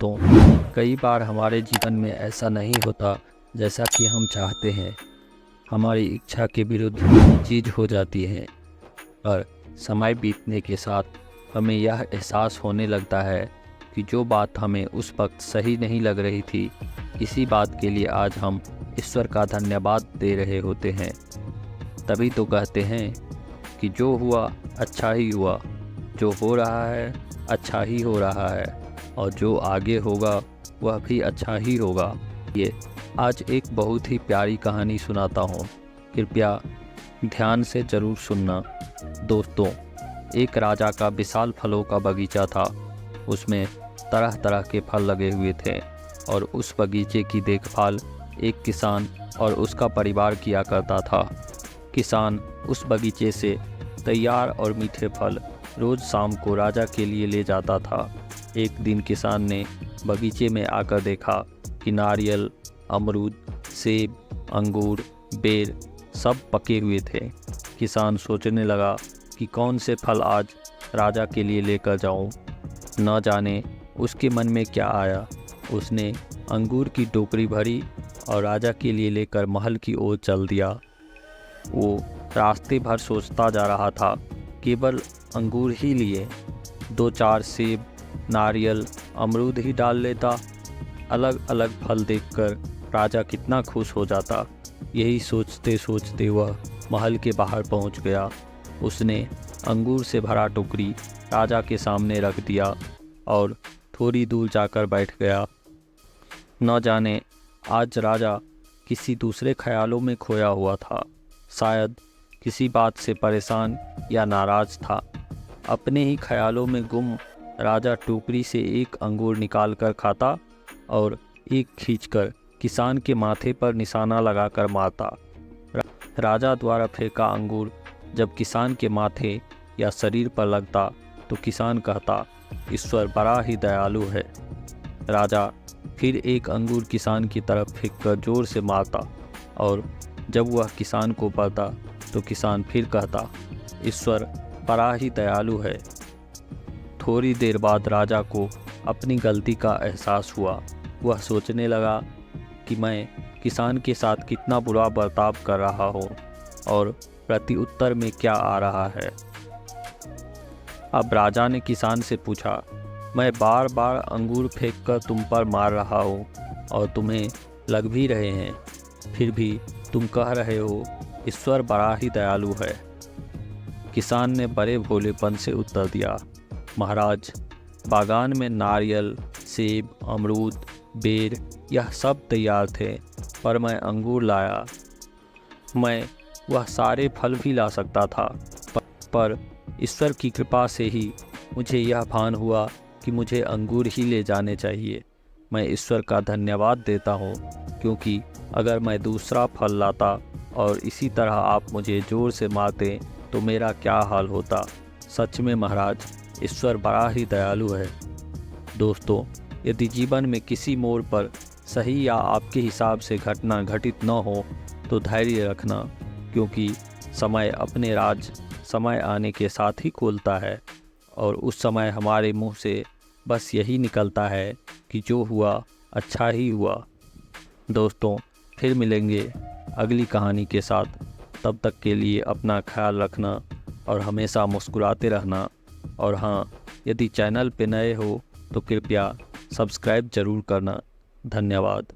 दोस्तों, कई बार हमारे जीवन में ऐसा नहीं होता जैसा कि हम चाहते हैं। हमारी इच्छा के विरुद्ध चीज़ हो जाती है। पर समय बीतने के साथ हमें यह एहसास होने लगता है कि जो बात हमें उस वक्त सही नहीं लग रही थी, इसी बात के लिए आज हम ईश्वर का धन्यवाद दे रहे होते हैं। तभी तो कहते हैं कि जो हुआ अच्छा ही हुआ, जो हो रहा है अच्छा ही हो रहा है, और जो आगे होगा वह भी अच्छा ही होगा। ये आज एक बहुत ही प्यारी कहानी सुनाता हूँ, कृपया ध्यान से ज़रूर सुनना। दोस्तों, एक राजा का विशाल फलों का बगीचा था। उसमें तरह तरह के फल लगे हुए थे और उस बगीचे की देखभाल एक किसान और उसका परिवार किया करता था। किसान उस बगीचे से तैयार और मीठे फल रोज़ शाम को राजा के लिए ले जाता था। एक दिन किसान ने बगीचे में आकर देखा कि नारियल, अमरूद, सेब, अंगूर, बेर सब पके हुए थे। किसान सोचने लगा कि कौन से फल आज राजा के लिए लेकर जाऊं। न जाने उसके मन में क्या आया। उसने अंगूर की टोकरी भरी और राजा के लिए लेकर महल की ओर चल दिया। वो रास्ते भर सोचता जा रहा था, केवल अंगूर ही लिए, 2-4 सेब, नारियल, अमरूद ही डाल लेता, अलग अलग फल देखकर राजा कितना खुश हो जाता। यही सोचते सोचते वह महल के बाहर पहुंच गया। उसने अंगूर से भरा टोकरी राजा के सामने रख दिया और थोड़ी दूर जाकर बैठ गया। न जाने आज राजा किसी दूसरे ख्यालों में खोया हुआ था। शायद किसी बात से परेशान या नाराज था। अपने ही ख्यालों में गुम राजा टोकरी से एक अंगूर निकाल कर खाता और एक खींचकर किसान के माथे पर निशाना लगाकर मारता। राजा द्वारा फेंका अंगूर जब किसान के माथे या शरीर पर लगता तो किसान कहता, ईश्वर बड़ा ही दयालु है। राजा फिर एक अंगूर किसान की तरफ फेंककर जोर से मारता और जब वह किसान को पड़ता तो किसान फिर कहता, ईश्वर बड़ा ही दयालु है। थोड़ी देर बाद राजा को अपनी गलती का एहसास हुआ। वह सोचने लगा कि मैं किसान के साथ कितना बुरा बर्ताव कर रहा हूँ और प्रत्युत्तर में क्या आ रहा है। अब राजा ने किसान से पूछा, मैं बार बार अंगूर फेंककर तुम पर मार रहा हूँ और तुम्हें लग भी रहे हैं, फिर भी तुम कह रहे हो ईश्वर बड़ा ही दयालु है। किसान ने बड़े भोलेपन से उत्तर दिया, महाराज, बागान में नारियल, सेब, अमरूद, बेर यह सब तैयार थे, पर मैं अंगूर लाया। मैं वह सारे फल भी ला सकता था, पर ईश्वर की कृपा से ही मुझे यह भान हुआ कि मुझे अंगूर ही ले जाने चाहिए। मैं ईश्वर का धन्यवाद देता हूँ, क्योंकि अगर मैं दूसरा फल लाता और इसी तरह आप मुझे ज़ोर से मारते तो मेरा क्या हाल होता। सच में महाराज, ईश्वर बड़ा ही दयालु है। दोस्तों, यदि जीवन में किसी मोड़ पर सही या आपके हिसाब से घटना घटित न हो तो धैर्य रखना, क्योंकि समय अपने राज समय आने के साथ ही खोलता है और उस समय हमारे मुंह से बस यही निकलता है कि जो हुआ अच्छा ही हुआ। दोस्तों, फिर मिलेंगे अगली कहानी के साथ। तब तक के लिए अपना ख्याल रखना और हमेशा मुस्कुराते रहना। और हाँ, यदि चैनल पे नए हो तो कृपया सब्सक्राइब ज़रूर करना। धन्यवाद।